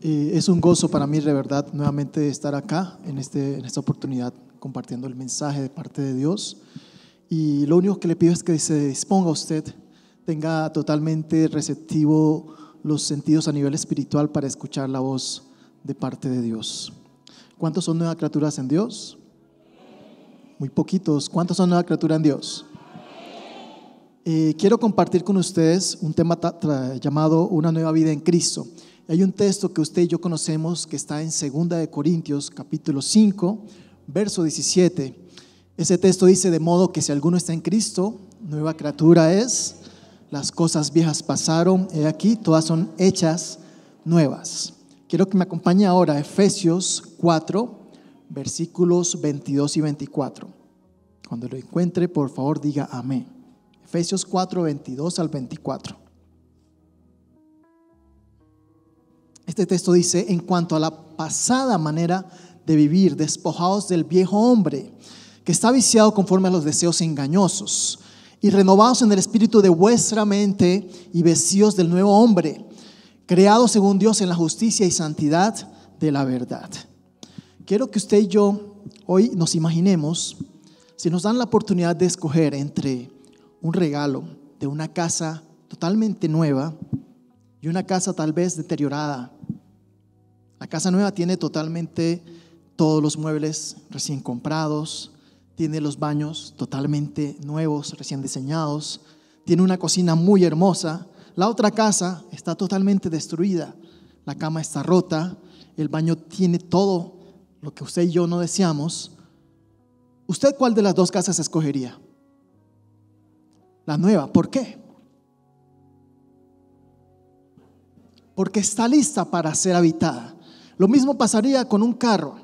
Es un gozo para mí, de verdad, nuevamente estar acá en esta oportunidad compartiendo el mensaje de parte de Dios. Y lo único que le pido es que se disponga usted, tenga totalmente receptivo los sentidos a nivel espiritual para escuchar la voz de parte de Dios. ¿Cuántos son nuevas criaturas en Dios? Muy poquitos. ¿Cuántos son nuevas criaturas en Dios? Quiero compartir con ustedes un tema llamado Una nueva vida en Cristo. Hay un texto que usted y yo conocemos que está en 2 Corintios capítulo 5, verso 17. Ese texto dice: de modo que si alguno está en Cristo, nueva criatura es, las cosas viejas pasaron, he aquí, todas son hechas nuevas. Quiero que me acompañe ahora a Efesios 4, versículos 22 y 24. Cuando lo encuentre, por favor diga amén. Efesios 4, 22 al 24. Este texto dice: en cuanto a la pasada manera de vivir, despojados del viejo hombre, que está viciado conforme a los deseos engañosos, y renovados en el espíritu de vuestra mente, y vestidos del nuevo hombre, creado según Dios en la justicia y santidad de la verdad. Quiero que usted y yo hoy nos imaginemos, si nos dan la oportunidad de escoger entre un regalo de una casa totalmente nueva y una casa tal vez deteriorada. La casa nueva tiene totalmente todos los muebles recién comprados, tiene los baños totalmente nuevos, recién diseñados, tiene una cocina muy hermosa. La otra casa está totalmente destruida, la cama está rota, el baño tiene todo lo que usted y yo no deseamos. ¿Usted cuál de las dos casas escogería? La nueva. ¿Por qué? Porque está lista para ser habitada. Lo mismo pasaría con un carro.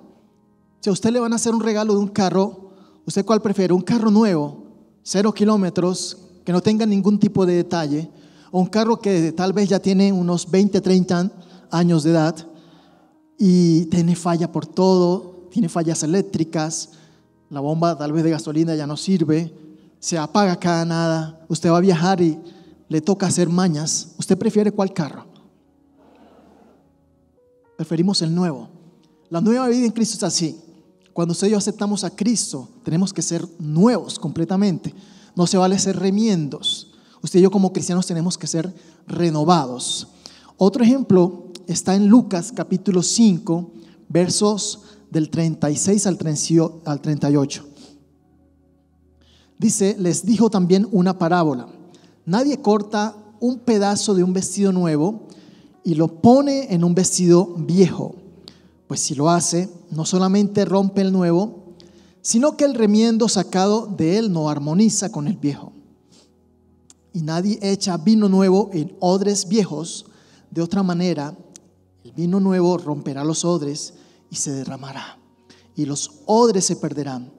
Si a usted le van a hacer un regalo de un carro, ¿usted cuál prefiere? ¿Un carro nuevo, 0 kilómetros, que no tenga ningún tipo de detalle? ¿O un carro que tal vez ya tiene unos 20, 30 años de edad y tiene falla por todo, tiene fallas eléctricas, la bomba tal vez de gasolina ya no sirve, se apaga cada nada, usted va a viajar y le toca hacer mañas? ¿Usted prefiere cuál carro? Preferimos el nuevo. La nueva vida en Cristo es así. Cuando usted y yo aceptamos a Cristo, tenemos que ser nuevos completamente. No se vale ser remiendos. Usted y yo como cristianos tenemos que ser renovados. Otro ejemplo está en Lucas capítulo 5, versos del 36 al 38. Dice: les dijo también una parábola. Nadie corta un pedazo de un vestido nuevo y lo pone en un vestido viejo, pues si lo hace, no solamente rompe el nuevo, sino que el remiendo sacado de él no armoniza con el viejo. Y nadie echa vino nuevo en odres viejos, de otra manera el vino nuevo romperá los odres y se derramará, y los odres se perderán.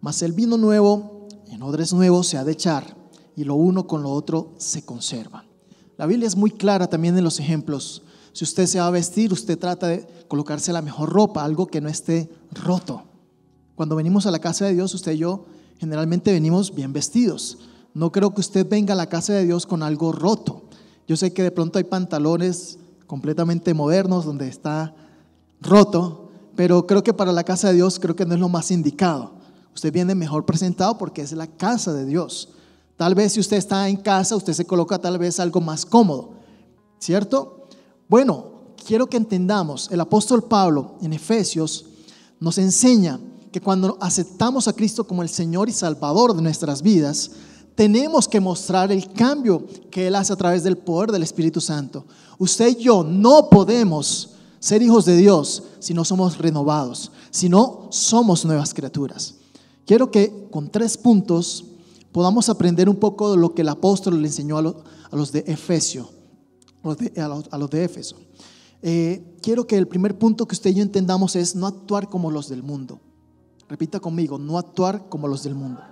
Mas el vino nuevo en odres nuevos se ha de echar, y lo uno con lo otro se conserva. La Biblia es muy clara también en los ejemplos. Si usted se va a vestir, usted trata de colocarse la mejor ropa, algo que no esté roto. Cuando venimos a la casa de Dios, usted y yo generalmente venimos bien vestidos. No creo que usted venga a la casa de Dios con algo roto. Yo sé que de pronto hay pantalones completamente modernos donde está roto, pero creo que para la casa de Dios creo que no es lo más indicado. Usted viene mejor presentado porque es la casa de Dios. Tal vez si usted está en casa, usted se coloca tal vez algo más cómodo, ¿cierto? Bueno, quiero que entendamos, el apóstol Pablo en Efesios nos enseña que cuando aceptamos a Cristo como el Señor y Salvador de nuestras vidas, tenemos que mostrar el cambio que Él hace a través del poder del Espíritu Santo. Usted y yo no podemos ser hijos de Dios si no somos renovados, si no somos nuevas criaturas. Quiero que con 3 puntos podamos aprender un poco de lo que el apóstol le enseñó a los de Efesio, a los de Éfeso. Quiero que el primer punto que usted y yo entendamos es no actuar como los del mundo. Repita conmigo: no actuar como los del mundo.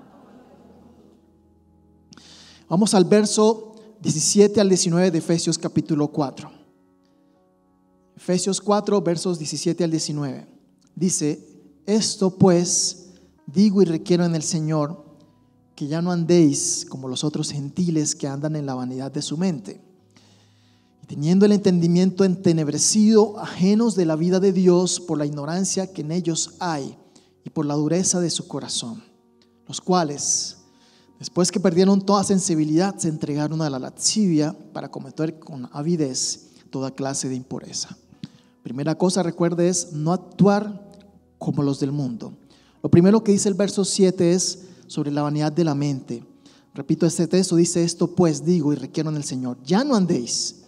Vamos al verso 17 al 19 de Efesios capítulo 4. Efesios 4, versos 17 al 19. Dice: esto pues digo y requiero en el Señor, que ya no andéis como los otros gentiles que andan en la vanidad de su mente, teniendo el entendimiento entenebrecido, ajenos de la vida de Dios por la ignorancia que en ellos hay y por la dureza de su corazón, los cuales, después que perdieron toda sensibilidad, se entregaron a la lascivia para cometer con avidez toda clase de impureza. Primera cosa, recuerde, es no actuar como los del mundo. Lo primero que dice el verso 7 es sobre la vanidad de la mente. Repito, este texto dice: esto pues digo y requiero en el Señor, ya no andéis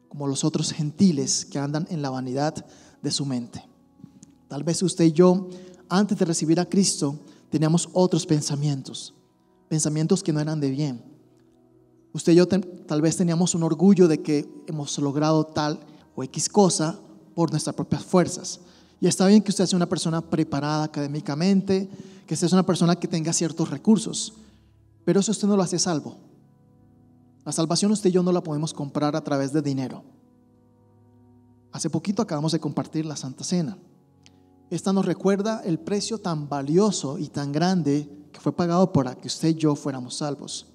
como los otros gentiles que andan en la vanidad de su mente. Tal vez usted y yo, antes de recibir a Cristo, teníamos otros pensamientos que no eran de bien. Usted y yo tal vez teníamos un orgullo de que hemos logrado tal o X cosa por nuestras propias fuerzas. Y está bien que usted sea una persona preparada académicamente, que usted sea una persona que tenga ciertos recursos, pero eso usted no lo hace salvo. La salvación usted y yo no la podemos comprar a través de dinero. Hace poquito acabamos de compartir la Santa Cena. Esta nos recuerda el precio tan valioso y tan grande que fue pagado para que usted y yo fuéramos salvos.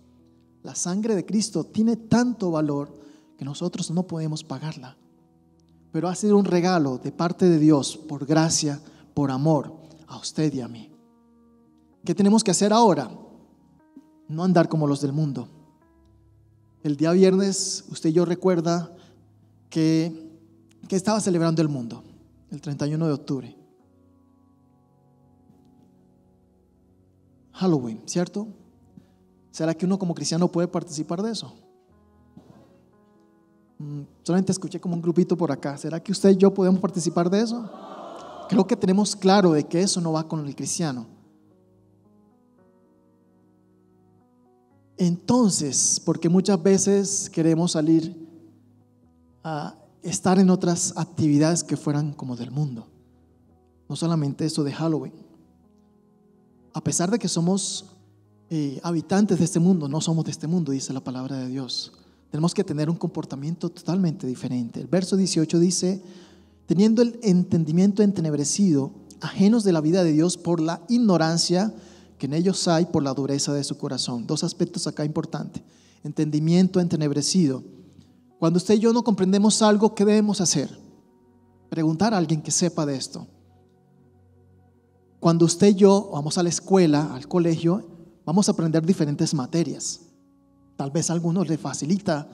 La sangre de Cristo tiene tanto valor que nosotros no podemos pagarla, pero ha sido un regalo de parte de Dios, por gracia, por amor, a usted y a mí. ¿Qué tenemos que hacer ahora? No andar como los del mundo. El día viernes, usted y yo recuerda que estaba celebrando el mundo, el 31 de octubre. Halloween, ¿cierto? ¿Será que uno como cristiano puede participar de eso? Solamente escuché como un grupito por acá. ¿Será que usted y yo podemos participar de eso? Creo que tenemos claro de que eso no va con el cristiano. Entonces, porque muchas veces queremos salir a estar en otras actividades que fueran como del mundo. No solamente eso de Halloween. A pesar de que somos habitantes de este mundo, no somos de este mundo, dice la palabra de Dios. Tenemos que tener un comportamiento totalmente diferente. El verso 18 dice: teniendo el entendimiento entenebrecido, ajenos de la vida de Dios por la ignorancia que en ellos hay, por la dureza de su corazón. Dos aspectos acá importantes: entendimiento entenebrecido. Cuando usted y yo no comprendemos algo, ¿qué debemos hacer? Preguntar a alguien que sepa de esto. Cuando usted y yo vamos a la escuela, al colegio, vamos a aprender diferentes materias. Tal vez a algunos les facilita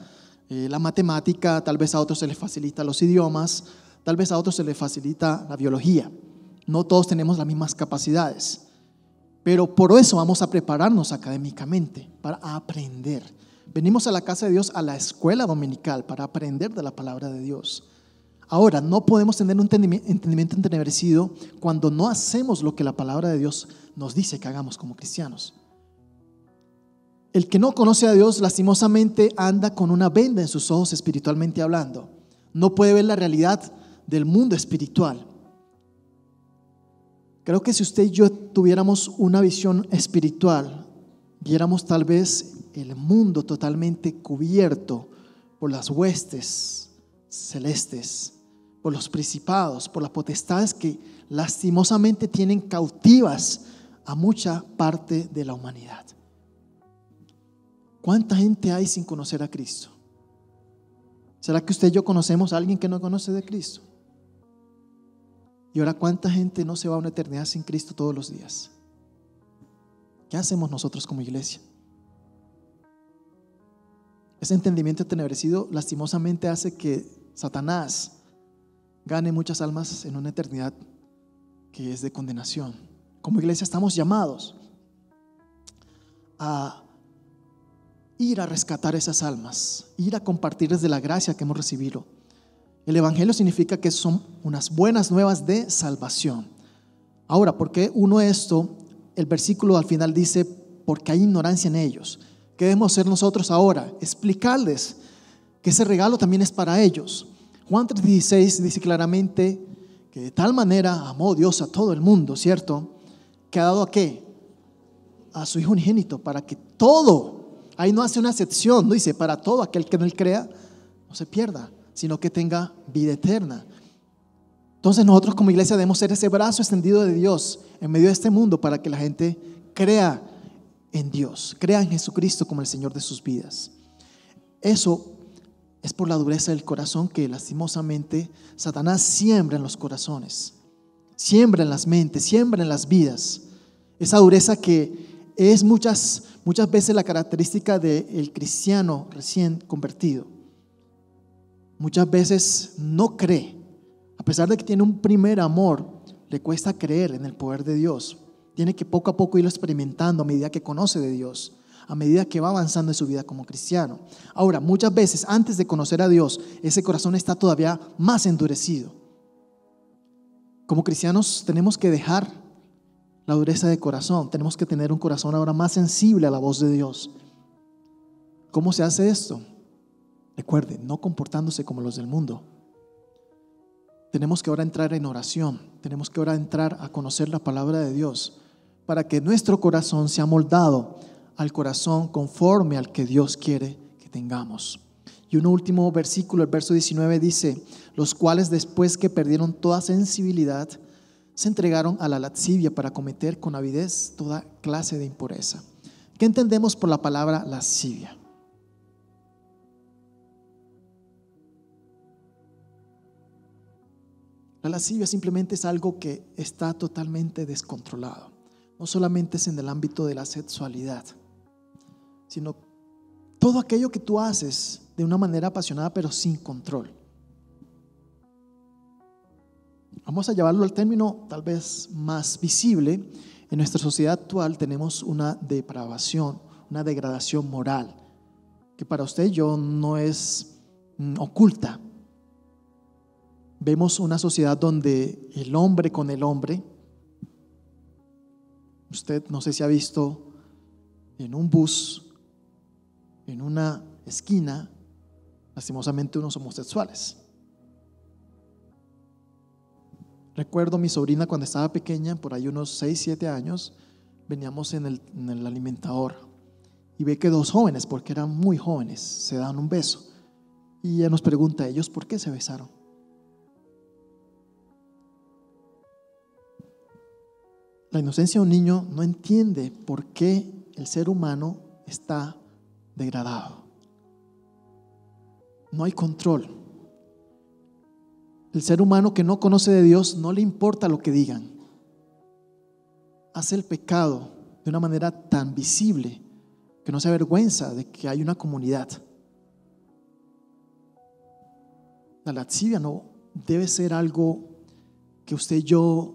la matemática, tal vez a otros se les facilita los idiomas, tal vez a otros se les facilita la biología. No todos tenemos las mismas capacidades, pero por eso vamos a prepararnos académicamente, para aprender. Venimos a la casa de Dios, a la escuela dominical, para aprender de la palabra de Dios. Ahora, no podemos tener un entendimiento entenebrecido cuando no hacemos lo que la palabra de Dios nos dice que hagamos como cristianos. El que no conoce a Dios, lastimosamente, anda con una venda en sus ojos espiritualmente hablando. No puede ver la realidad del mundo espiritual. Creo que si usted y yo tuviéramos una visión espiritual, viéramos tal vez el mundo totalmente cubierto por las huestes celestes, por los principados, por las potestades que lastimosamente tienen cautivas a mucha parte de la humanidad. ¿Cuánta gente hay sin conocer a Cristo? ¿Será que usted y yo conocemos a alguien que no conoce de Cristo? Y ahora, ¿cuánta gente no se va a una eternidad sin Cristo todos los días? ¿Qué hacemos nosotros como iglesia? Ese entendimiento entenebrecido lastimosamente hace que Satanás gane muchas almas en una eternidad que es de condenación. Como iglesia estamos llamados a ir a rescatar esas almas, ir a compartirles de la gracia que hemos recibido. El evangelio significa que son unas buenas nuevas de salvación. Ahora, ¿por qué uno esto? El versículo al final dice: porque hay ignorancia en ellos. ¿Qué debemos hacer nosotros ahora? Explicarles que ese regalo también es para ellos. Juan 3:16 dice claramente que de tal manera amó Dios a todo el mundo, ¿cierto? Que ha dado ¿a qué? A su Hijo unigénito, para que todo, ahí no hace una excepción, no dice para todo aquel que en él crea no se pierda, sino que tenga vida eterna. Entonces nosotros como iglesia debemos ser ese brazo extendido de Dios en medio de este mundo para que la gente crea en Dios, crea en Jesucristo como el Señor de sus vidas. Eso Es por la dureza del corazón que lastimosamente Satanás siembra en los corazones, siembra en las mentes, siembra en las vidas. Esa dureza que es muchas veces la característica del cristiano recién convertido. Muchas veces no cree, a pesar de que tiene un primer amor, le cuesta creer en el poder de Dios. Tiene que poco a poco irlo experimentando a medida que conoce de Dios, a medida que va avanzando en su vida como cristiano. Ahora, muchas veces antes de conocer a Dios, ese corazón está todavía más endurecido. Como cristianos tenemos que dejar la dureza de corazón, tenemos que tener un corazón ahora más sensible a la voz de Dios. ¿Cómo se hace esto? Recuerden, no comportándose como los del mundo. Tenemos que ahora entrar en oración, tenemos que ahora entrar a conocer la palabra de Dios para que nuestro corazón sea moldado al corazón conforme al que Dios quiere que tengamos. Y un último versículo, el verso 19 dice: los cuales después que perdieron toda sensibilidad, se entregaron a la lascivia para cometer con avidez toda clase de impureza. ¿Qué entendemos por la palabra lascivia? La lascivia simplemente es algo que está totalmente descontrolado. No solamente es en el ámbito de la sexualidad, sino todo aquello que tú haces de una manera apasionada pero sin control. Vamos a llevarlo al término tal vez más visible. En nuestra sociedad actual tenemos una depravación, una degradación moral, que para usted y yo no es oculta. Vemos una sociedad donde el hombre con el hombre, usted no sé si ha visto en un bus, en una esquina, lastimosamente unos homosexuales. Recuerdo mi sobrina cuando estaba pequeña, por ahí unos 6, 7 años, veníamos en el alimentador y ve que dos jóvenes, porque eran muy jóvenes, se dan un beso. Y ella nos pregunta a ellos, ¿por qué se besaron? La inocencia de un niño no entiende por qué el ser humano está degradado. No hay control. El ser humano que no conoce de Dios no le importa lo que digan. Hace el pecado de una manera tan visible que no se avergüenza de que hay una comunidad. La lascivia no debe ser algo que usted y yo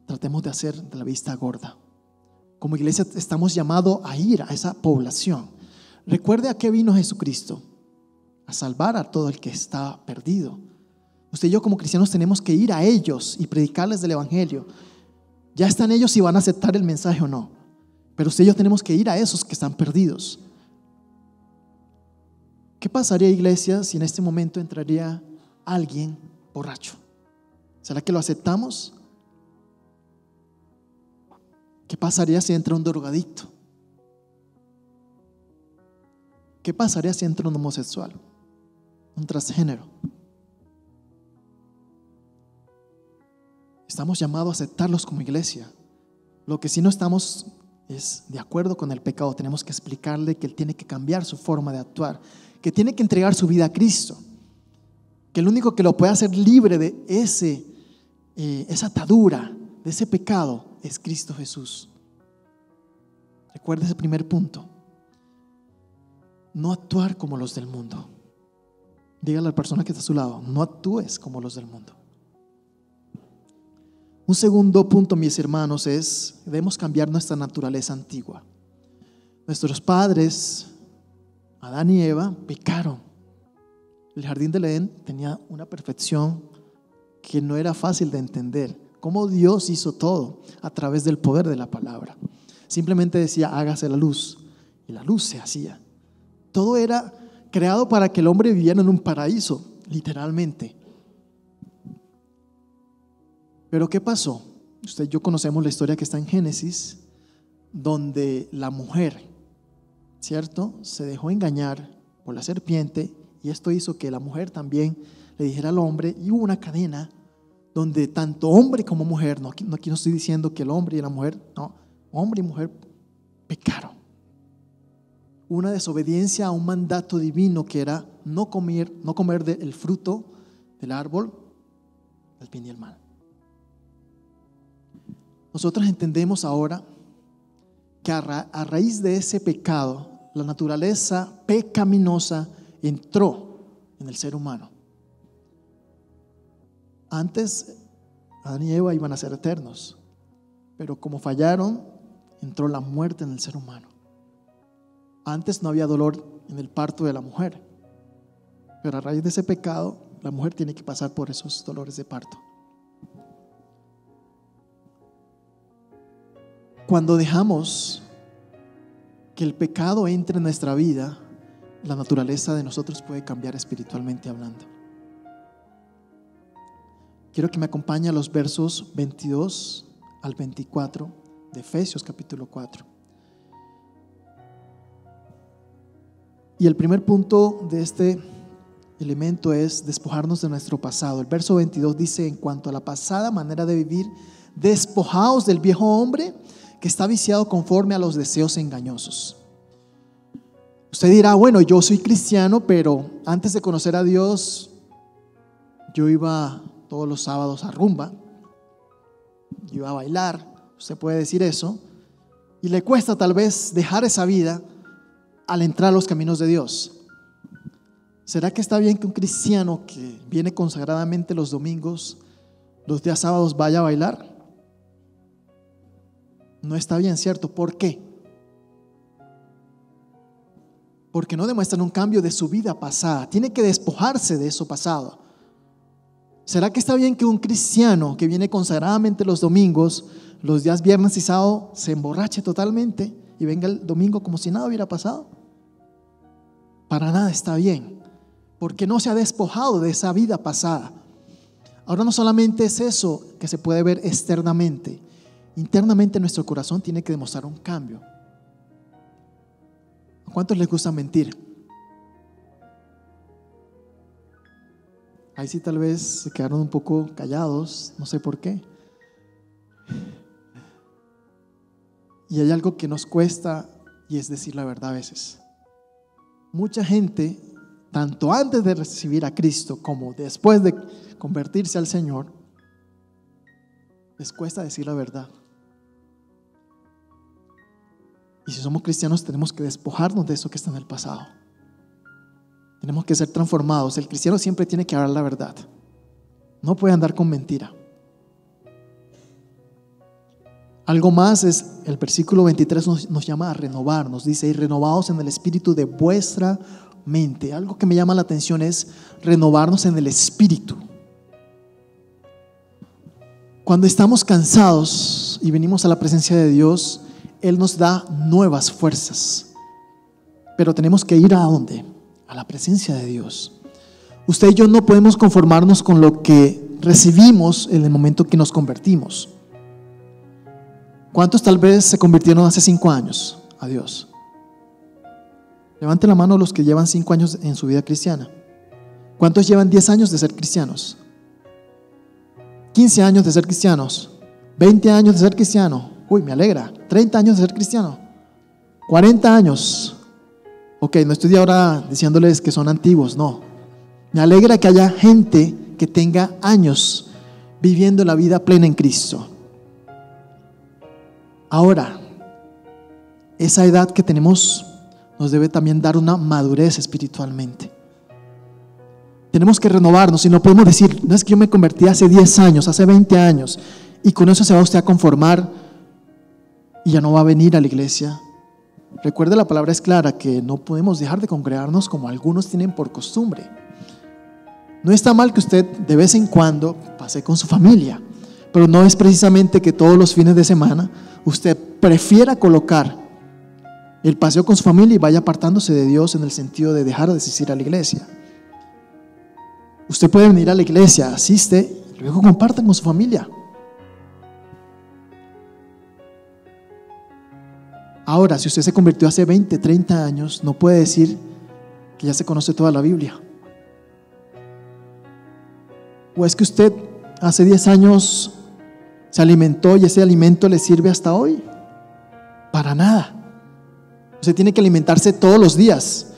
tratemos de hacer de la vista gorda. Como iglesia estamos llamados a ir a esa población. Recuerde a qué vino Jesucristo: a salvar a todo el que está perdido. Usted y yo como cristianos tenemos que ir a ellos y predicarles del evangelio. Ya están ellos si van a aceptar el mensaje o no, pero usted y yo tenemos que ir a esos que están perdidos. ¿Qué pasaría, iglesia, si en este momento entraría alguien borracho? ¿Será que lo aceptamos? ¿Qué pasaría si entra un drogadicto? ¿Qué pasaría si entra un homosexual, un transgénero? Estamos llamados a aceptarlos como iglesia. Lo que sí no estamos es de acuerdo con el pecado. Tenemos que explicarle que él tiene que cambiar su forma de actuar, que tiene que entregar su vida a Cristo, que el único que lo puede hacer libre de esa atadura, de ese pecado, es Cristo Jesús. Recuerda ese primer punto: no actuar como los del mundo. Dígale a la persona que está a su lado: no actúes como los del mundo. Un segundo punto, mis hermanos, es: debemos cambiar nuestra naturaleza antigua. Nuestros padres, Adán y Eva, pecaron. El jardín del Edén tenía una perfección que no era fácil de entender. Cómo Dios hizo todo a través del poder de la palabra. Simplemente decía: hágase la luz, y la luz se hacía. Todo era creado para que el hombre viviera en un paraíso, literalmente. Pero ¿qué pasó? Usted y yo conocemos la historia que está en Génesis, donde la mujer, ¿cierto?, se dejó engañar por la serpiente, y esto hizo que la mujer también le dijera al hombre, y hubo una cadena donde tanto hombre como mujer, aquí no estoy diciendo que el hombre y la mujer, no, hombre y mujer pecaron. Una desobediencia a un mandato divino que era no comer del fruto del árbol del bien y el mal. Nosotros entendemos ahora que a raíz de ese pecado, la naturaleza pecaminosa entró en el ser humano. Antes, Adán y Eva iban a ser eternos, pero como fallaron, entró la muerte en el ser humano. Antes no había dolor en el parto de la mujer, pero a raíz de ese pecado, la mujer tiene que pasar por esos dolores de parto. Cuando dejamos que el pecado entre en nuestra vida, la naturaleza de nosotros puede cambiar espiritualmente hablando. Quiero que me acompañe a los versos 22 al 24 de Efesios capítulo 4. Y el primer punto de este elemento es despojarnos de nuestro pasado. El verso 22 dice: en cuanto a la pasada manera de vivir, despojaos del viejo hombre que está viciado conforme a los deseos engañosos. Usted dirá: bueno, yo soy cristiano, pero antes de conocer a Dios, yo iba todos los sábados a rumba, yo iba a bailar. Usted puede decir eso, y le cuesta tal vez dejar esa vida al entrar a los caminos de Dios. ¿Será que está bien que un cristiano que viene consagradamente los domingos, los días sábados, vaya a bailar? No está bien, ¿cierto? ¿Por qué? Porque no demuestran un cambio de su vida pasada. Tiene que despojarse de eso pasado. ¿Será que está bien que un cristiano que viene consagradamente los domingos, los días viernes y sábado, se emborrache totalmente y venga el domingo como si nada hubiera pasado? Para nada está bien, porque no se ha despojado de esa vida pasada. Ahora no solamente es eso que se puede ver externamente, internamente nuestro corazón tiene que demostrar un cambio. ¿A cuántos les gusta mentir? Ahí sí tal vez se quedaron un poco callados, no sé por qué. Y hay algo que nos cuesta, y es decir la verdad a veces. Mucha gente, tanto antes de recibir a Cristo como después de convertirse al Señor, les cuesta decir la verdad. Y si somos cristianos, tenemos que despojarnos de eso que está en el pasado. Tenemos que ser transformados. El cristiano siempre tiene que hablar la verdad. No puede andar con mentira. Algo más es, el versículo 23 nos llama a renovarnos. Dice: y renovados en el espíritu de vuestra mente. Algo que me llama la atención es renovarnos en el espíritu. Cuando estamos cansados y venimos a la presencia de Dios, Él nos da nuevas fuerzas. Pero tenemos que ir ¿a dónde? A la presencia de Dios. Usted y yo no podemos conformarnos con lo que recibimos en el momento que nos convertimos. ¿Cuántos tal vez se convirtieron hace 5 años a Dios? Levanten la mano los que llevan 5 años en su vida cristiana. ¿Cuántos llevan 10 años de ser cristianos? 15 años de ser cristianos. 20 años de ser cristiano. Uy, me alegra. 30 años de ser cristiano. 40 años. Ok, no estoy ahora diciéndoles que son antiguos, no. Me alegra que haya gente que tenga años viviendo la vida plena en Cristo. Ahora, esa edad que tenemos nos debe también dar una madurez espiritualmente. Tenemos que renovarnos y no podemos decir: no es que yo me convertí hace 10 años, hace 20 años, y con eso se va usted a conformar y ya no va a venir a la iglesia. Recuerde, la palabra es clara, que no podemos dejar de congregarnos como algunos tienen por costumbre. No está mal que usted de vez en cuando pase con su familia, pero no es precisamente que todos los fines de semana usted prefiera colocar el paseo con su familia y vaya apartándose de Dios en el sentido de dejar de asistir a la iglesia. Usted puede venir a la iglesia, asiste, y luego compartan con su familia. Ahora, si usted se convirtió hace 20, 30 años, no puede decir que ya se conoce toda la Biblia. ¿O es que usted hace 10 años se alimentó y ese alimento le sirve hasta hoy? Para nada. Usted tiene que alimentarse todos los días.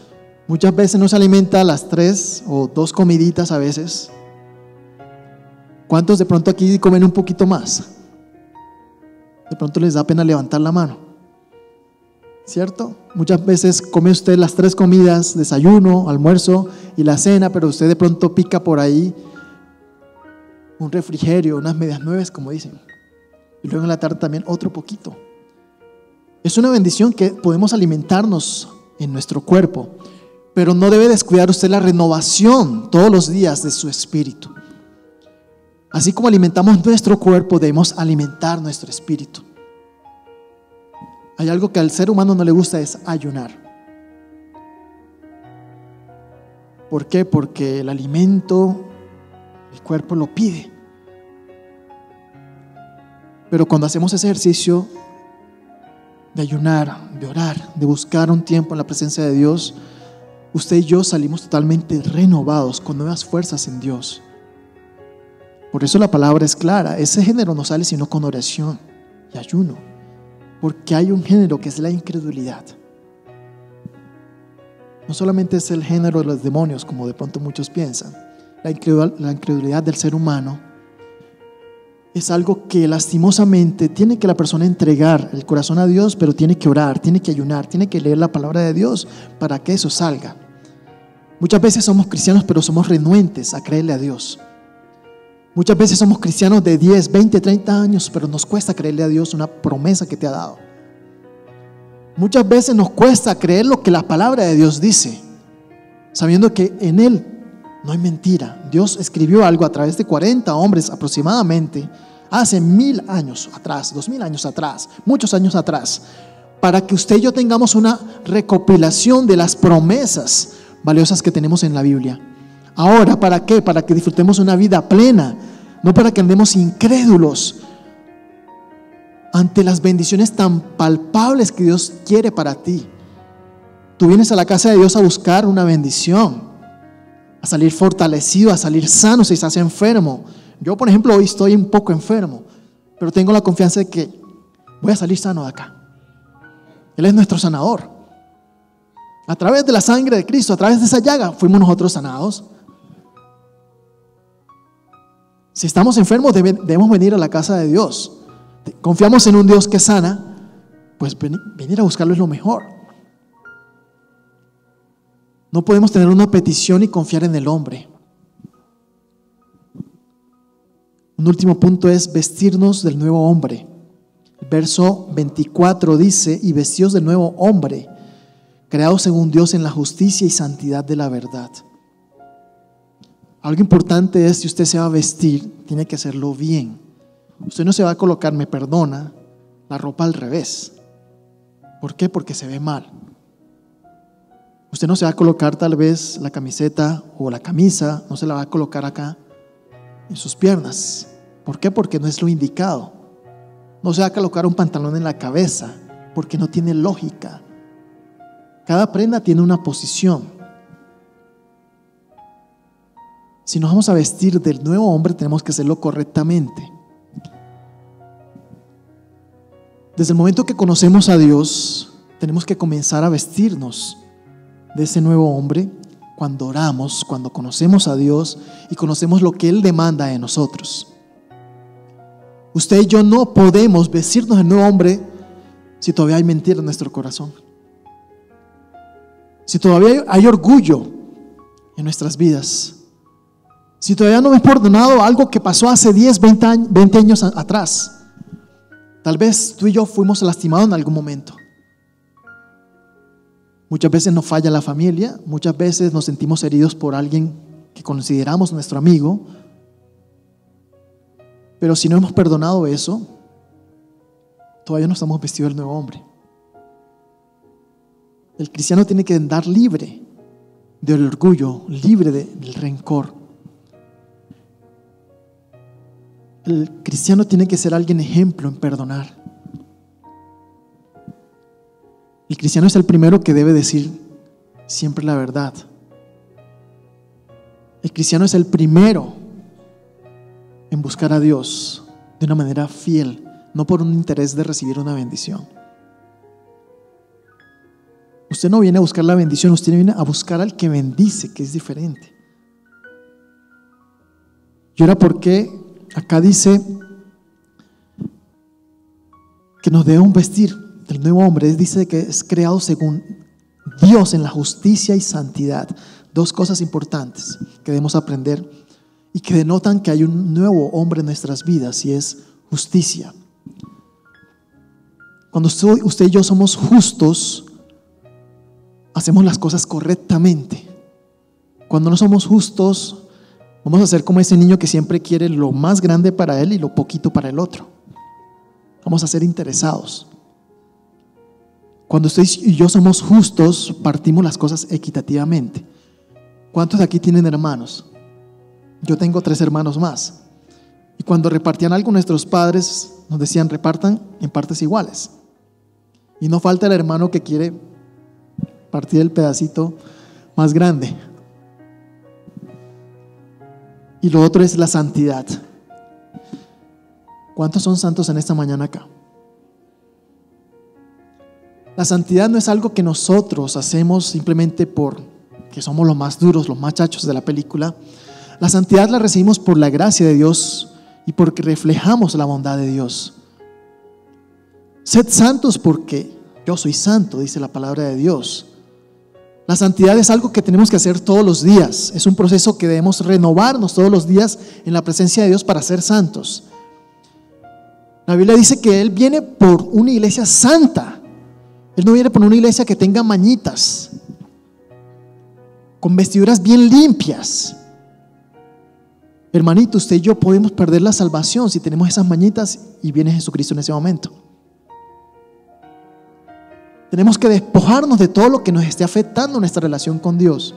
Muchas veces no se alimenta a las 3 o 2 comiditas a veces. ¿Cuántos de pronto aquí comen un poquito más? De pronto les da pena levantar la mano, ¿cierto? Muchas veces come usted las 3 comidas, desayuno, almuerzo y la cena, pero usted de pronto pica por ahí un refrigerio, unas medias nueves, como dicen. Y luego en la tarde también otro poquito. Es una bendición que podemos alimentarnos en nuestro cuerpo, pero no debe descuidar usted la renovación todos los días de su espíritu. Así como alimentamos nuestro cuerpo, debemos alimentar nuestro espíritu. Hay algo que al ser humano no le gusta, es ayunar. ¿Por qué? Porque el alimento, el cuerpo lo pide. Pero cuando hacemos ese ejercicio de ayunar, de orar, de buscar un tiempo en la presencia de Dios, usted y yo salimos totalmente renovados, con nuevas fuerzas en Dios. Por eso la palabra es clara: ese género no sale sino con oración y ayuno, porque hay un género que es la incredulidad. No solamente es el género de los demonios, como de pronto muchos piensan. La incredulidad del ser humano es algo que lastimosamente tiene que la persona entregar el corazón a Dios, pero tiene que orar, tiene que ayunar, tiene que leer la palabra de Dios para que eso salga. Muchas veces somos cristianos, pero somos renuentes a creerle a Dios. Muchas veces somos cristianos de 10, 20, 30 años, pero nos cuesta creerle a Dios una promesa que te ha dado. Muchas veces nos cuesta creer lo que la palabra de Dios dice, sabiendo que en Él no hay mentira. Dios escribió algo a través de 40 hombres aproximadamente, hace 1000 años atrás, 2000 años atrás, muchos años atrás, para que usted y yo tengamos una recopilación de las promesas valiosas que tenemos en la Biblia. Ahora, ¿para qué? Para que disfrutemos una vida plena, no para que andemos incrédulos ante las bendiciones tan palpables que Dios quiere para ti. Tú vienes a la casa de Dios a buscar una bendición, a salir fortalecido, a salir sano si estás enfermo. Yo, por ejemplo, hoy estoy un poco enfermo, pero tengo la confianza de que voy a salir sano de acá. Él es nuestro sanador. A través de la sangre de Cristo, a través de esa llaga, fuimos nosotros sanados. Si estamos enfermos, debemos venir a la casa de Dios. Confiamos en un Dios que sana, pues venir a buscarlo es lo mejor. No podemos tener una petición y confiar en el hombre. Un último punto es vestirnos del nuevo hombre. El verso 24 dice: y vestidos del nuevo hombre, creados según Dios en la justicia y santidad de la verdad. Algo importante es, si usted se va a vestir, tiene que hacerlo bien. Usted no se va a colocar, me perdona, la ropa al revés. ¿Por qué? Porque se ve mal. Usted no se va a colocar tal vez la camiseta o la camisa, no se la va a colocar acá en sus piernas. ¿Por qué? Porque no es lo indicado. No se va a colocar un pantalón en la cabeza, porque no tiene lógica. Cada prenda tiene una posición. Si nos vamos a vestir del nuevo hombre, tenemos que hacerlo correctamente. Desde el momento que conocemos a Dios, tenemos que comenzar a vestirnos de ese nuevo hombre cuando oramos, cuando conocemos a Dios y conocemos lo que Él demanda de nosotros. Usted y yo no podemos vestirnos del nuevo hombre si todavía hay mentira en nuestro corazón, si todavía hay orgullo en nuestras vidas, si todavía no hemos perdonado algo que pasó hace 10, 20 años atrás. Tal vez tú y yo fuimos lastimados en algún momento. Muchas veces nos falla la familia, muchas veces nos sentimos heridos por alguien que consideramos nuestro amigo. Pero si no hemos perdonado eso, todavía no estamos vestidos del nuevo hombre. El cristiano tiene que andar libre del orgullo, libre del rencor. El cristiano tiene que ser alguien ejemplo en perdonar. El cristiano es el primero que debe decir siempre la verdad. El cristiano es el primero en buscar a Dios de una manera fiel, no por un interés de recibir una bendición. Usted no viene a buscar la bendición, usted viene a buscar al que bendice, que es diferente. Y ahora, ¿por qué acá dice que nos debemos vestir del nuevo hombre? Dice que es creado según Dios en la justicia y santidad. Dos cosas importantes que debemos aprender y que denotan que hay un nuevo hombre en nuestras vidas, y es justicia. Cuando usted y yo somos justos, hacemos las cosas correctamente. Cuando no somos justos, vamos a ser como ese niño que siempre quiere lo más grande para él y lo poquito para el otro. Vamos a ser interesados. Cuando usted y yo somos justos, partimos las cosas equitativamente. ¿Cuántos de aquí tienen hermanos? Yo tengo 3 hermanos más. Y cuando repartían algo, nuestros padres nos decían: repartan en partes iguales. Y no falta el hermano que quiere partir el pedacito más grande. Y lo otro es la santidad. ¿Cuántos son santos en esta mañana acá? La santidad no es algo que nosotros hacemos simplemente porque somos los más duros, los más chachos de la película. La santidad la recibimos por la gracia de Dios y porque reflejamos la bondad de Dios. Sed santos porque yo soy santo, dice la palabra de Dios. La santidad es algo que tenemos que hacer todos los días. Es un proceso que debemos renovarnos todos los días en la presencia de Dios para ser santos. La Biblia dice que Él viene por una iglesia santa. Él no viene por una iglesia que tenga mañitas, con vestiduras bien limpias. Hermanito, usted y yo podemos perder la salvación si tenemos esas mañitas y viene Jesucristo en ese momento. Tenemos que despojarnos de todo lo que nos esté afectando nuestra relación con Dios.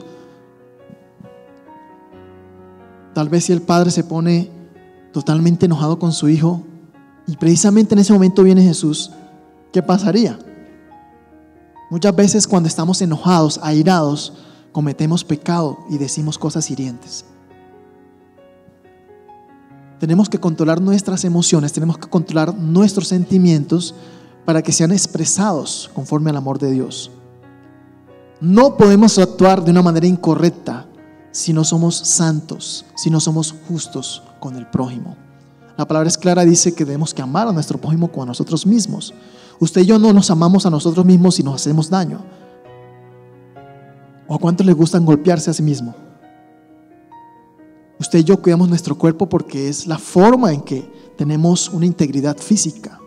Tal vez si el padre se pone totalmente enojado con su hijo y precisamente en ese momento viene Jesús, ¿qué pasaría? Muchas veces cuando estamos enojados, airados, cometemos pecado y decimos cosas hirientes. Tenemos que controlar nuestras emociones, tenemos que controlar nuestros sentimientos para que sean expresados conforme al amor de Dios. No podemos actuar de una manera incorrecta si no somos santos, si no somos justos con el prójimo. La palabra es clara, dice que debemos que amar a nuestro prójimo como a nosotros mismos. Usted y yo no nos amamos a nosotros mismos si nos hacemos daño. ¿O a cuántos les gustan golpearse a sí mismos? Usted y yo cuidamos nuestro cuerpo porque es la forma en que tenemos una integridad física.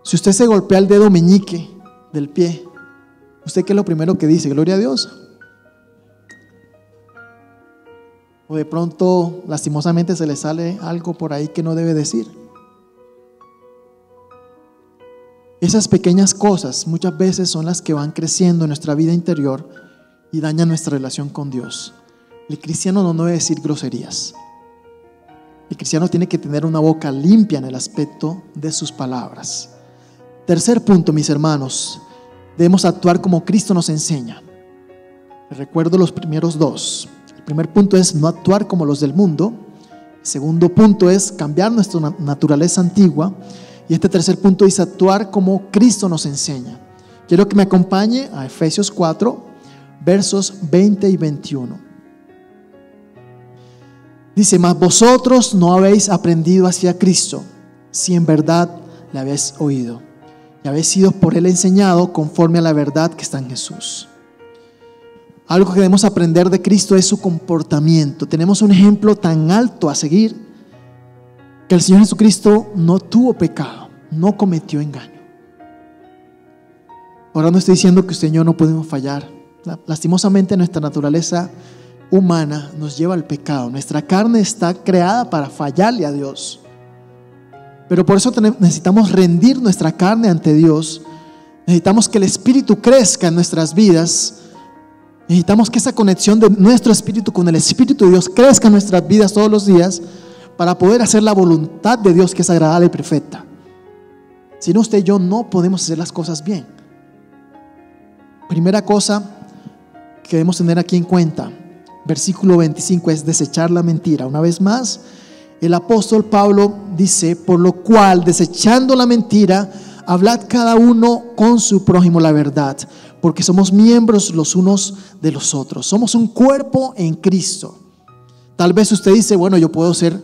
Si usted se golpea el dedo meñique del pie, ¿usted qué es lo primero que dice? Gloria a Dios. O de pronto lastimosamente se le sale algo por ahí que no debe decir. Esas pequeñas cosas muchas veces son las que van creciendo en nuestra vida interior y dañan nuestra relación con Dios. El cristiano no debe decir groserías. El cristiano tiene que tener una boca limpia en el aspecto de sus palabras. Tercer punto, mis hermanos, debemos actuar como Cristo nos enseña. Les recuerdo los primeros 2. El primer punto es no actuar como los del mundo. El segundo punto es cambiar nuestra naturaleza antigua. Y este tercer punto es actuar como Cristo nos enseña. Quiero que me acompañe a Efesios 4, versos 20 y 21. Dice: mas vosotros no habéis aprendido hacia Cristo, si en verdad le habéis oído, y habéis sido por Él enseñado conforme a la verdad que está en Jesús. Algo que debemos aprender de Cristo es su comportamiento. Tenemos un ejemplo tan alto a seguir, que el Señor Jesucristo no tuvo pecado, no cometió engaño. Ahora no estoy diciendo que usted y yo no podemos fallar. Lastimosamente nuestra naturaleza humana nos lleva al pecado. Nuestra carne está creada para fallarle a Dios. Pero por eso necesitamos rendir nuestra carne ante Dios. Necesitamos que el Espíritu crezca en nuestras vidas. Necesitamos que esa conexión de nuestro espíritu con el Espíritu de Dios crezca en nuestras vidas todos los días para poder hacer la voluntad de Dios, que es agradable y perfecta. Si no, usted y yo no podemos hacer las cosas bien. Primera cosa que debemos tener aquí en cuenta, versículo 25, es desechar la mentira. Una vez más, el apóstol Pablo dice: por lo cual, desechando la mentira, Hablad cada uno con su prójimo la verdad, porque somos miembros los unos de los otros. Somos un cuerpo en Cristo. Tal vez usted dice, bueno, yo puedo hacer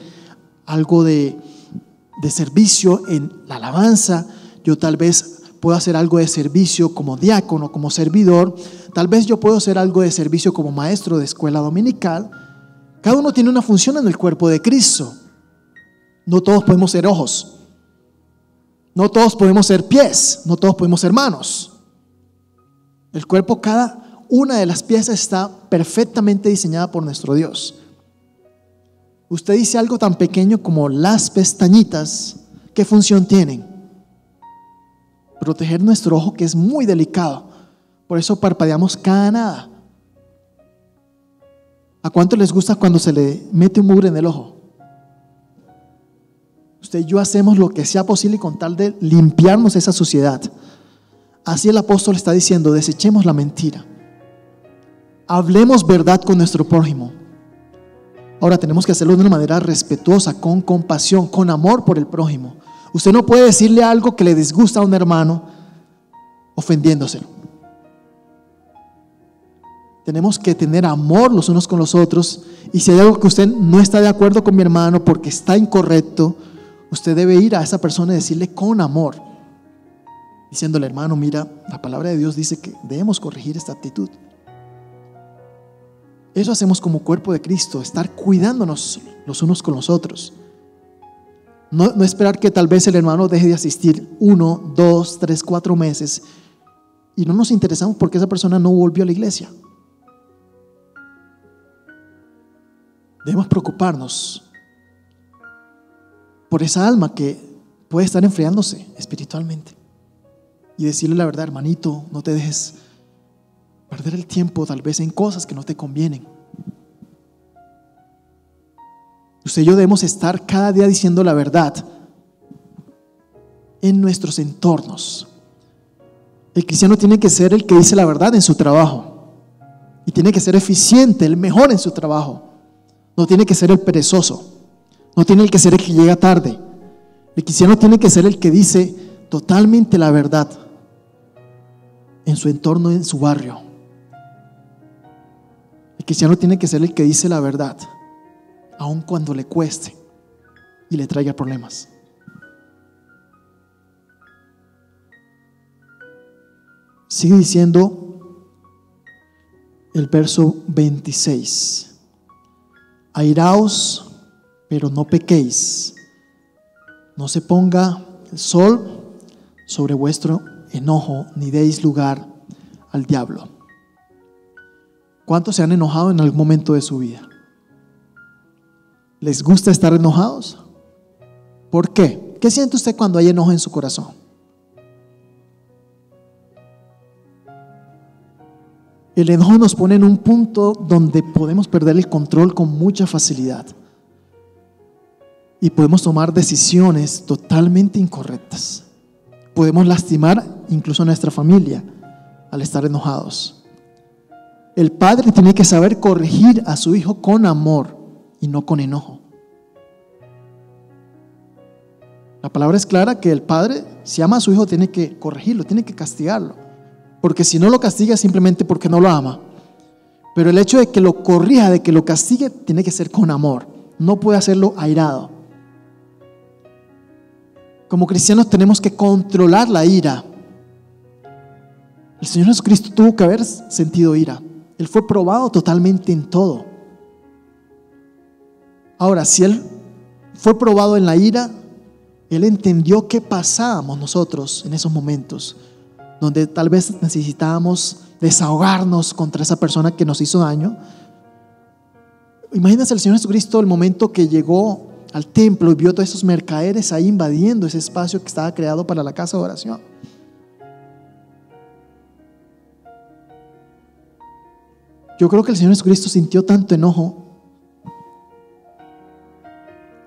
algo de servicio en la alabanza. Yo tal vez puedo hacer algo de servicio como diácono, como servidor. Tal vez yo puedo hacer algo de servicio como maestro de escuela dominical. Cada uno tiene una función en el cuerpo de Cristo. No todos podemos ser ojos. No todos podemos ser pies, no todos podemos ser manos. El cuerpo, cada una de las piezas está perfectamente diseñada por nuestro Dios. Usted dice algo tan pequeño como las pestañitas, ¿qué función tienen? Proteger nuestro ojo, que es muy delicado. Por eso parpadeamos cada nada. ¿A cuánto les gusta cuando se le mete un mugre en el ojo? Usted y yo hacemos lo que sea posible con tal de limpiarnos esa suciedad. Así el apóstol está diciendo, desechemos la mentira. Hablemos verdad con nuestro prójimo. Ahora tenemos que hacerlo de una manera respetuosa, con compasión, con amor por el prójimo. Usted no puede decirle algo que le disgusta a un hermano ofendiéndoselo. Tenemos que tener amor los unos con los otros, y si hay algo que usted no está de acuerdo con mi hermano porque está incorrecto, usted debe ir a esa persona y decirle con amor, diciéndole, hermano, mira, la palabra de Dios dice que debemos corregir esta actitud. Eso hacemos como cuerpo de Cristo, estar cuidándonos los unos con los otros. No esperar que tal vez el hermano deje de asistir 1, 2, 3, 4 meses y no nos interesamos porque esa persona no volvió a la iglesia. Debemos preocuparnos por esa alma que puede estar enfriándose espiritualmente y decirle la verdad, hermanito, no te dejes perder el tiempo tal vez en cosas que no te convienen. Usted y yo debemos estar cada día diciendo la verdad en nuestros entornos. El cristiano tiene que ser el que dice la verdad en su trabajo y tiene que ser eficiente, el mejor en su trabajo. No tiene que ser el perezoso, no tiene que ser el que llega tarde. El cristiano tiene que ser el que dice totalmente la verdad en su entorno, en su barrio. El cristiano tiene que ser el que dice la verdad, aun cuando le cueste y le traiga problemas. Sigue diciendo el verso 26. Airaos, pero no pequéis. No se ponga el sol sobre vuestro enojo, ni deis lugar al diablo. ¿Cuántos se han enojado en algún momento de su vida? ¿Les gusta estar enojados? ¿Por qué? ¿Qué siente usted cuando hay enojo en su corazón? El enojo nos pone en un punto donde podemos perder el control con mucha facilidad y podemos tomar decisiones totalmente incorrectas. Podemos lastimar incluso a nuestra familia al estar enojados. El padre tiene que saber corregir a su hijo con amor y no con enojo. La palabra es clara que el padre, si ama a su hijo, tiene que corregirlo, tiene que castigarlo. Porque si no lo castiga es simplemente porque no lo ama. Pero el hecho de que lo corrija, de que lo castigue, tiene que ser con amor. No puede hacerlo airado. Como cristianos tenemos que controlar la ira. El Señor Jesucristo tuvo que haber sentido ira. Él fue probado totalmente en todo. Ahora, si Él fue probado en la ira, Él entendió qué pasábamos nosotros en esos momentos, donde tal vez necesitábamos desahogarnos contra esa persona que nos hizo daño. Imagínense el Señor Jesucristo, el momento que llegó al templo y vio todos esos mercaderes ahí invadiendo ese espacio que estaba creado para la casa de oración. Yo creo que el Señor Jesucristo sintió tanto enojo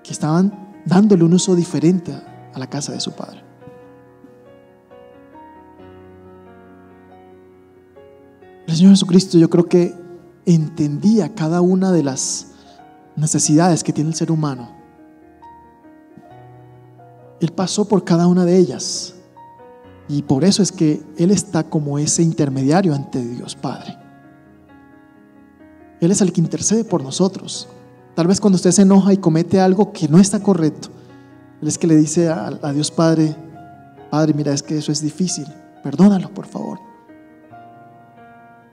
que estaban dándole un uso diferente a la casa de su Padre. El Señor Jesucristo, yo creo que entendía cada una de las necesidades que tiene el ser humano. Él pasó por cada una de ellas. Y por eso es que Él está como ese intermediario ante Dios Padre. Él es el que intercede por nosotros. Tal vez cuando usted se enoja y comete algo que no está correcto, Él es que le dice a Dios Padre: Padre, mira, es que eso es difícil, perdónalo por favor.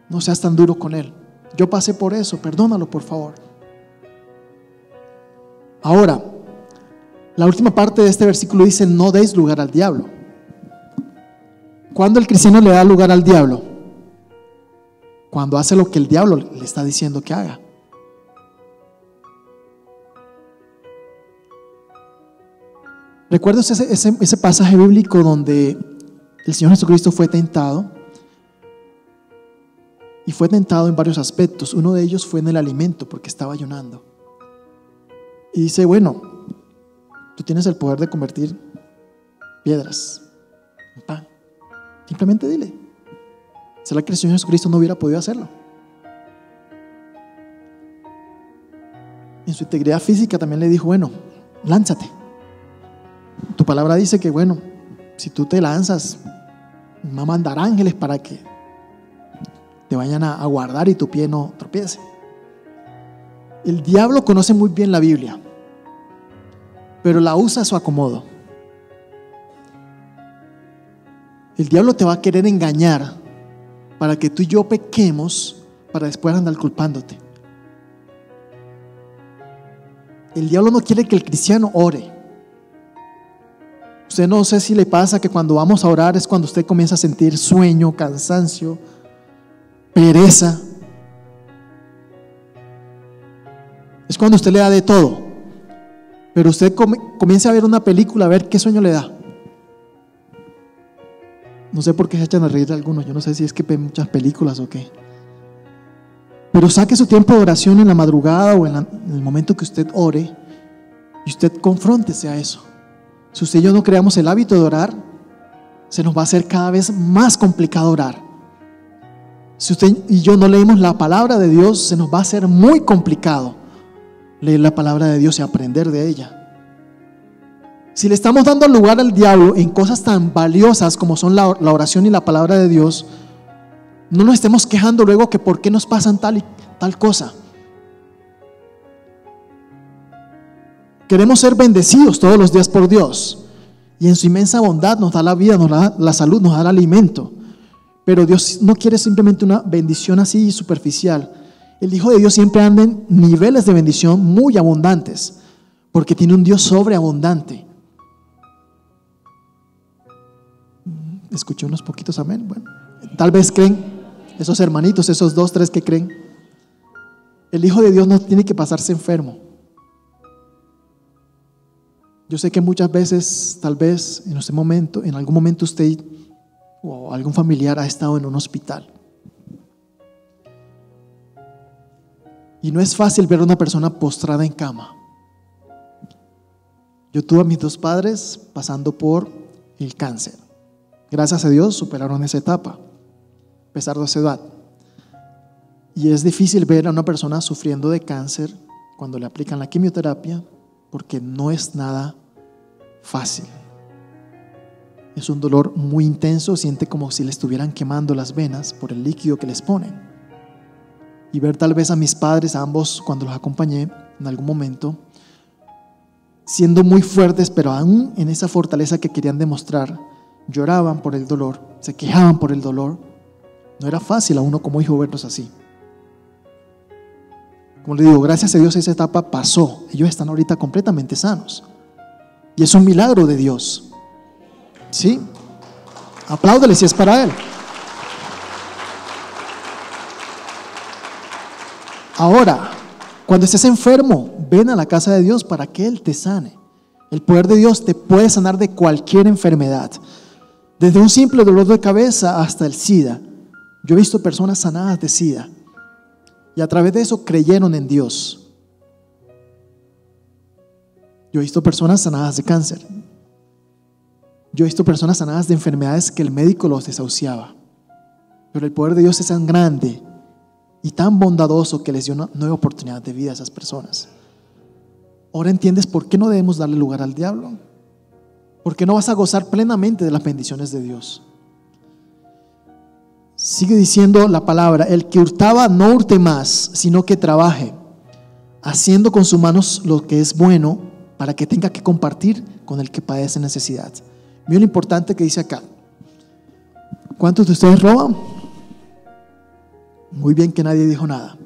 No seas tan duro con Él. Yo pasé por eso, perdónalo por favor. Ahora, la última parte de este versículo dice: no deis lugar al diablo. ¿Cuándo el cristiano le da lugar al diablo? Cuando hace lo que el diablo le está diciendo que haga. ¿Recuerdas ese pasaje bíblico donde el Señor Jesucristo fue tentado? Y fue tentado en varios aspectos. Uno de ellos fue en el alimento, porque estaba ayunando. Y dice: bueno, tú tienes el poder de convertir piedras en pan. Simplemente dile. ¿Será que el Señor Jesucristo no hubiera podido hacerlo? En su integridad física también le dijo: bueno, lánzate. Tu palabra dice que, bueno, si tú te lanzas, va a mandar ángeles para que te vayan a guardar y tu pie no tropiece. El diablo conoce muy bien la Biblia, pero la usa a su acomodo. El diablo te va a querer engañar para que tú y yo pequemos, para después andar culpándote. El diablo no quiere que el cristiano ore. Usted, no sé si le pasa que cuando vamos a orar es cuando usted comienza a sentir sueño, cansancio, pereza. Es cuando usted le da de todo. Pero usted comienza a ver una película, a ver qué sueño le da. No sé por qué se echan a reír algunos. Yo no sé si es que ven muchas películas o qué. Pero saque su tiempo de oración en la madrugada o en el momento que usted ore, y usted confróntese a eso. Si usted y yo no creamos el hábito de orar, se nos va a hacer cada vez más complicado orar. Si usted y yo no leemos la palabra de Dios, se nos va a hacer muy complicado leer la palabra de Dios y aprender de ella. Si le estamos dando lugar al diablo en cosas tan valiosas como son la oración y la palabra de Dios, no nos estemos quejando luego que por qué nos pasan tal y tal cosa. Queremos ser bendecidos todos los días por Dios, y en su inmensa bondad nos da la vida, nos da la salud, nos da el alimento. Pero Dios no quiere simplemente una bendición así superficial. El Hijo de Dios siempre anda en niveles de bendición muy abundantes, porque tiene un Dios sobreabundante. Escuché unos poquitos amén. Bueno, tal vez creen, esos hermanitos, esos 2, 3 que creen. El Hijo de Dios no tiene que pasarse enfermo. Yo sé que muchas veces, tal vez en algún momento usted o algún familiar ha estado en un hospital. Y no es fácil ver a una persona postrada en cama. Yo tuve a mis 2 padres pasando por el cáncer. Gracias a Dios superaron esa etapa, a pesar de esa edad. Y es difícil ver a una persona sufriendo de cáncer cuando le aplican la quimioterapia, porque no es nada fácil. Es un dolor muy intenso, siente como si le estuvieran quemando las venas por el líquido que les ponen. Y ver tal vez a mis padres, a ambos, cuando los acompañé en algún momento, siendo muy fuertes, pero aún en esa fortaleza que querían demostrar, lloraban por el dolor, se quejaban por el dolor. No era fácil a uno como hijo verlos así. Como le digo, gracias a Dios esa etapa pasó. Ellos están ahorita completamente sanos. Y es un milagro de Dios. ¿Sí? Apláudele si es para Él. Ahora, cuando estés enfermo, ven a la casa de Dios para que Él te sane. El poder de Dios te puede sanar de cualquier enfermedad, desde un simple dolor de cabeza hasta el SIDA. Yo he visto personas sanadas de SIDA y a través de eso creyeron en Dios. Yo he visto personas sanadas de cáncer. Yo he visto personas sanadas de enfermedades que el médico los desahuciaba. Pero el poder de Dios es tan grande y tan bondadoso que les dio una nueva oportunidad de vida a esas personas. Ahora entiendes por qué no debemos darle lugar al diablo. porque no vas a gozar plenamente de las bendiciones de Dios. Sigue diciendo la palabra: el que hurtaba no hurte más, sino que trabaje, haciendo con sus manos lo que es bueno, para que tenga que compartir con el que padece necesidad. Mira lo importante que dice acá. ¿Cuántos de ustedes roban? Muy bien que nadie dijo nada.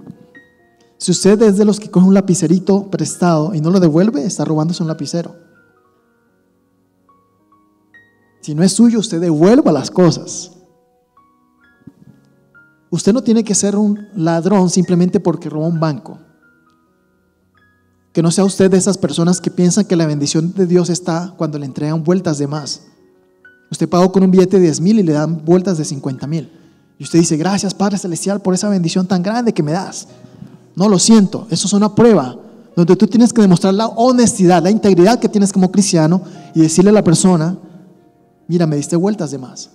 Si usted es de los que coge un lapicerito prestado y no lo devuelve, está robándose un lapicero. Si no es suyo, usted devuelva las cosas. Usted no tiene que ser un ladrón simplemente porque roba un banco. Que no sea usted de esas personas que piensan que la bendición de Dios está cuando le entregan vueltas de más. Usted pagó con un billete de 10,000 y le dan vueltas de 50,000. Y usted dice: gracias, Padre Celestial, por esa bendición tan grande que me das. No, lo siento, eso es una prueba donde tú tienes que demostrar la honestidad, la integridad que tienes como cristiano y decirle a la persona: mira, me diste vueltas de más.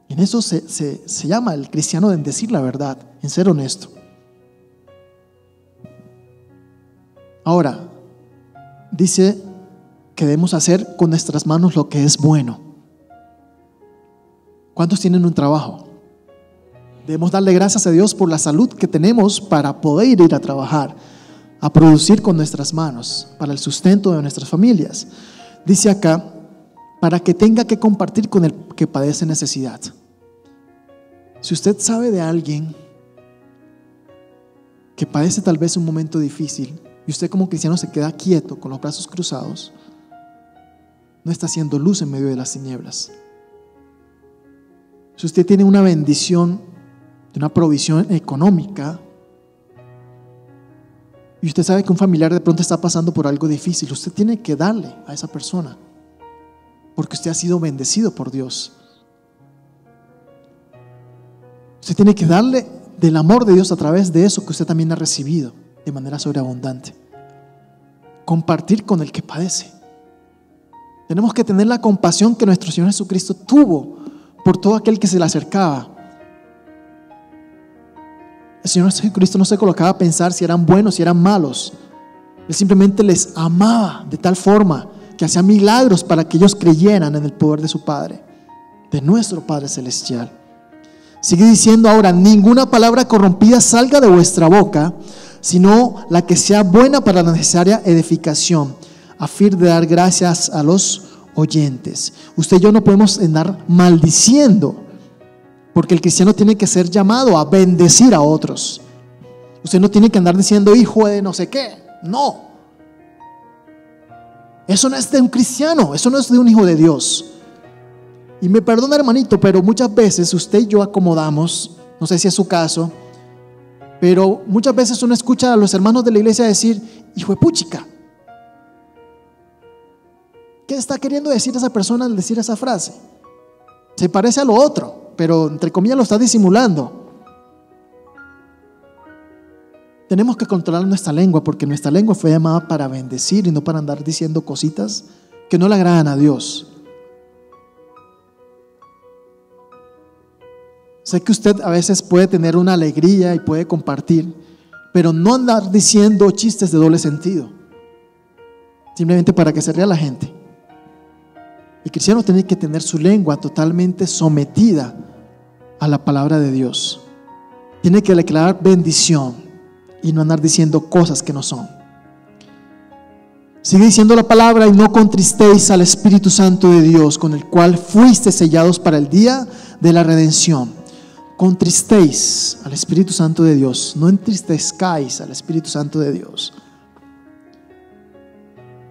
En eso se llama el cristiano en decir la verdad, en ser honesto. Ahora, dice que debemos hacer con nuestras manos lo que es bueno. ¿Cuántos tienen un trabajo? Debemos darle gracias a Dios por la salud que tenemos para poder ir a trabajar, a producir con nuestras manos, para el sustento de nuestras familias. Dice acá: para que tenga que compartir con el que padece necesidad. Si usted sabe de alguien que padece tal vez un momento difícil y usted como cristiano se queda quieto con los brazos cruzados, no está haciendo luz en medio de las tinieblas. Si usted tiene una bendición, una provisión económica, y usted sabe que un familiar de pronto está pasando por algo difícil, usted tiene que darle a esa persona, porque usted ha sido bendecido por Dios. Usted tiene que darle del amor de Dios a través de eso que usted también ha recibido de manera sobreabundante. Compartir con el que padece. Tenemos que tener la compasión que nuestro Señor Jesucristo tuvo por todo aquel que se le acercaba. El Señor Jesucristo no se colocaba a pensar si eran buenos, si eran malos. Él simplemente les amaba de tal forma que hacía milagros para que ellos creyeran en el poder de su Padre, de nuestro Padre Celestial. Sigue diciendo ahora: ninguna palabra corrompida salga de vuestra boca, sino la que sea buena para la necesaria edificación, a fin de dar gracias a los oyentes. Usted y yo no podemos andar maldiciendo, porque el cristiano tiene que ser llamado a bendecir a otros. Usted no tiene que andar diciendo: hijo de no sé qué. No, eso no es de un cristiano, eso no es de un hijo de Dios. Y me perdona, hermanito, pero muchas veces usted y yo acomodamos, no sé si es su caso, pero muchas veces uno escucha a los hermanos de la iglesia decir: hijo de puchica. ¿Qué está queriendo decir esa persona al decir esa frase? Se parece a lo otro, pero entre comillas lo está disimulando. Tenemos que controlar nuestra lengua, porque nuestra lengua fue llamada para bendecir y no para andar diciendo cositas que no le agradan a Dios. Sé que usted a veces puede tener una alegría y puede compartir, pero no andar diciendo chistes de doble sentido, simplemente para que se ría la gente. El cristiano tiene que tener su lengua totalmente sometida a la palabra de Dios. Tiene que declarar bendición y no andar diciendo cosas que no son. Sigue diciendo la palabra: y no contristéis al Espíritu Santo de Dios, con el cual fuiste sellados para el día de la redención. Contristéis al Espíritu Santo de Dios, no entristezcáis al Espíritu Santo de Dios.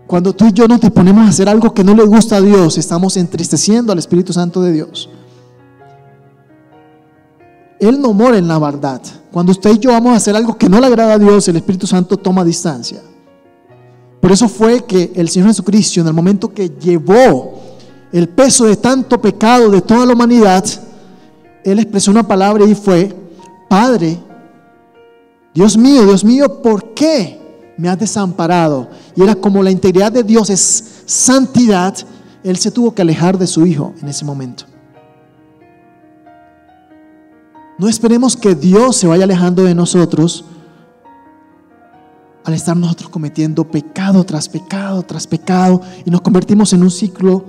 Cuando tú y yo nos disponemos a hacer algo que no le gusta a Dios, estamos entristeciendo al Espíritu Santo de Dios. Él no mora en la verdad. Cuando usted y yo vamos a hacer algo que no le agrada a Dios, el Espíritu Santo toma distancia. Por eso fue que el Señor Jesucristo, en el momento que llevó el peso de tanto pecado de toda la humanidad, Él expresó una palabra y fue: Padre, Dios mío, ¿por qué me has desamparado? Y era como la integridad de Dios es santidad. Él se tuvo que alejar de su Hijo en ese momento. No esperemos que Dios se vaya alejando de nosotros al estar nosotros cometiendo pecado tras pecado tras pecado y nos convertimos en un ciclo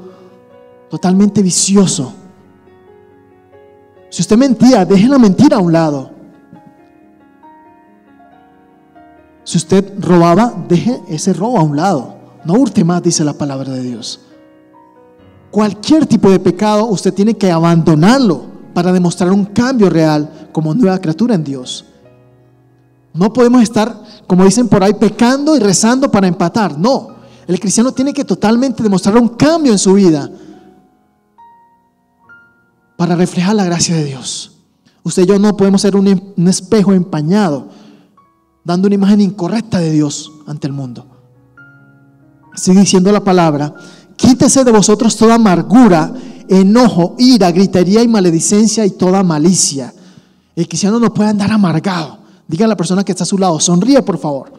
totalmente vicioso. Si usted mentía, deje la mentira a un lado. Si usted robaba, deje ese robo a un lado. No hurte más, dice la palabra de Dios. Cualquier tipo de pecado usted tiene que abandonarlo para demostrar un cambio real como nueva criatura en Dios. No podemos estar, como dicen por ahí, pecando y rezando para empatar. No, el cristiano tiene que totalmente demostrar un cambio en su vida para reflejar la gracia de Dios. Usted y yo no podemos ser un espejo empañado, dando una imagen incorrecta de Dios ante el mundo. Sigue diciendo la palabra: quítese de vosotros toda amargura, enojo, ira, gritería y maledicencia y toda malicia. El cristiano no puede andar amargado. Diga a la persona que está a su lado: sonríe, por favor.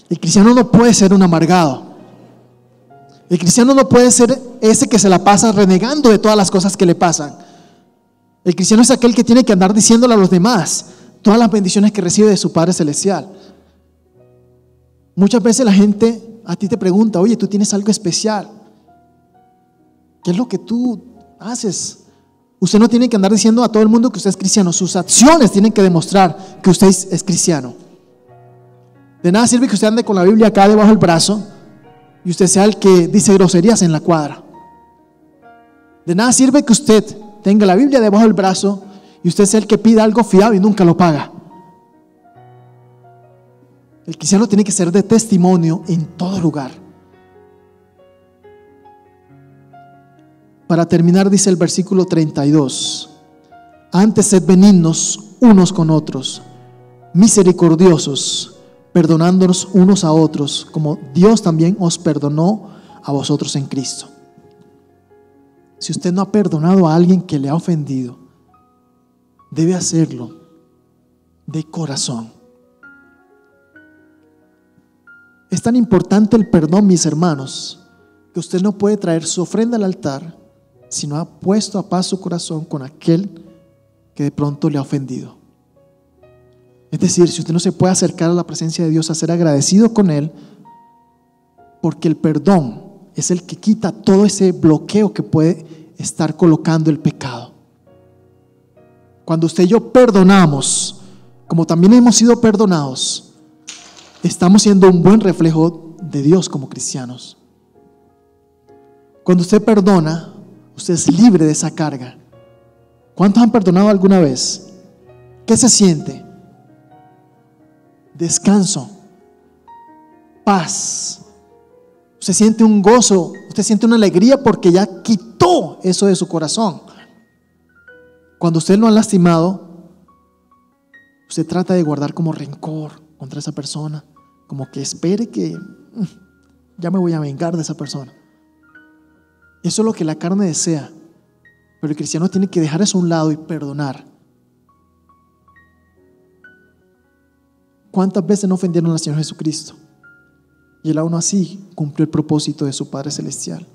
El cristiano no puede ser un amargado. El cristiano no puede ser ese que se la pasa renegando de todas las cosas que le pasan. El cristiano es aquel que tiene que andar diciéndole a los demás todas las bendiciones que recibe de su Padre Celestial. Muchas veces la gente a ti te pregunta: oye, tú tienes algo especial. ¿Qué es lo que tú haces? Usted no tiene que andar diciendo a todo el mundo que usted es cristiano. Sus acciones tienen que demostrar que usted es cristiano. De nada sirve que usted ande con la Biblia acá debajo del brazo y usted sea el que dice groserías en la cuadra. De nada sirve que usted tenga la Biblia debajo del brazo y usted sea el que pida algo fiado y nunca lo paga. El cristiano tiene que ser de testimonio en todo lugar. Para terminar, dice el versículo 32: antes sed benignos unos con otros, misericordiosos, perdonándonos unos a otros, como Dios también os perdonó a vosotros en Cristo. Si usted no ha perdonado a alguien que le ha ofendido, debe hacerlo de corazón. Es tan importante el perdón, mis hermanos, que usted no puede traer su ofrenda al altar si no ha puesto a paz su corazón con aquel que de pronto le ha ofendido. Es decir, si usted no se puede acercar a la presencia de Dios a ser agradecido con Él, porque el perdón es el que quita todo ese bloqueo que puede estar colocando el pecado. Cuando usted y yo perdonamos, como también hemos sido perdonados, estamos siendo un buen reflejo de Dios como cristianos. Cuando usted perdona, usted es libre de esa carga. ¿Cuántos han perdonado alguna vez? ¿Qué se siente? Descanso, paz. Usted siente un gozo, usted siente una alegría porque ya quitó eso de su corazón. Cuando usted lo ha lastimado, usted trata de guardar como rencor contra esa persona, como que espere que ya me voy a vengar de esa persona. Eso es lo que la carne desea, pero el cristiano tiene que dejar eso a un lado y perdonar. ¿Cuántas veces no ofendieron al Señor Jesucristo? Y Él aún así cumplió el propósito de su Padre Celestial.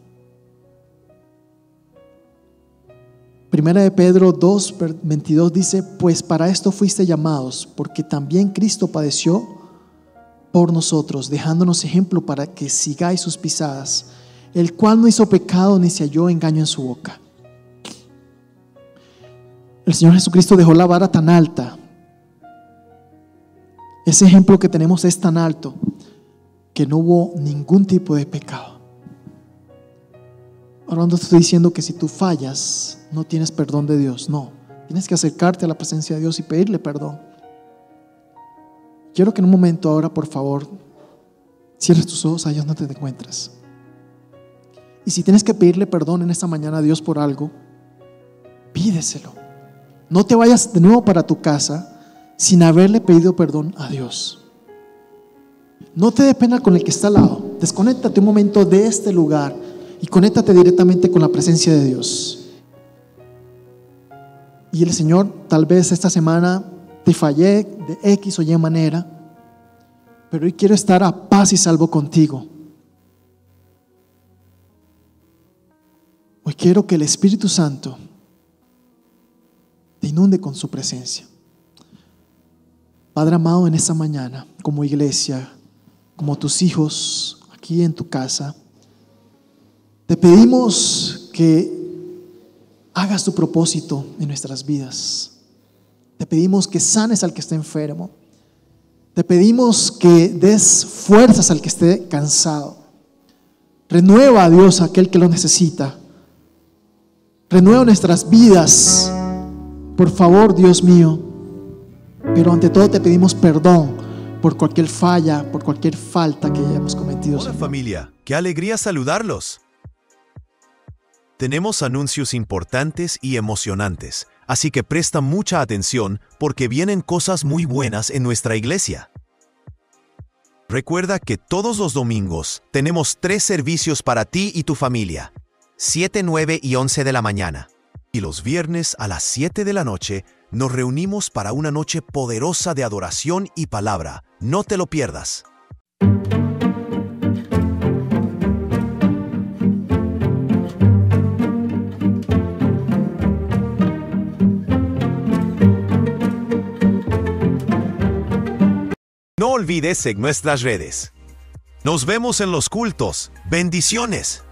Primera de Pedro 2:22 dice: pues para esto fuiste llamados, porque también Cristo padeció por nosotros, dejándonos ejemplo para que sigáis sus pisadas, el cual no hizo pecado ni se halló engaño en su boca. El Señor Jesucristo dejó la vara tan alta. Ese ejemplo que tenemos es tan alto que no hubo ningún tipo de pecado. Ahora no estoy diciendo que si tú fallas no tienes perdón de Dios. No, tienes que acercarte a la presencia de Dios y pedirle perdón. Quiero que en un momento ahora, por favor, cierres tus ojos allá donde te encuentras. Y si tienes que pedirle perdón en esta mañana a Dios por algo, pídeselo. No te vayas de nuevo para tu casa sin haberle pedido perdón a Dios. No te dé pena con el que está al lado. Desconéctate un momento de este lugar y conéctate directamente con la presencia de Dios. Y el Señor, tal vez esta semana te fallé de X o Y manera, pero hoy quiero estar a paz y salvo contigo. Hoy quiero que el Espíritu Santo te inunde con su presencia. Padre amado, en esta mañana, como iglesia, como tus hijos aquí en tu casa, te pedimos que hagas tu propósito en nuestras vidas. Te pedimos que sanes al que esté enfermo. Te pedimos que des fuerzas al que esté cansado. Renueva a Dios a aquel que lo necesita. Renueva nuestras vidas, por favor, Dios mío. Pero ante todo te pedimos perdón por cualquier falla, por cualquier falta que hayamos cometido. Hola familia, qué alegría saludarlos. Tenemos anuncios importantes y emocionantes, así que presta mucha atención porque vienen cosas muy buenas en nuestra iglesia. Recuerda que todos los domingos tenemos 3 servicios para ti y tu familia, 7, 9 y 11 de la mañana. Y los viernes a las 7 de la noche nos reunimos para una noche poderosa de adoración y palabra. No te lo pierdas. No olvides en nuestras redes. Nos vemos en los cultos. Bendiciones.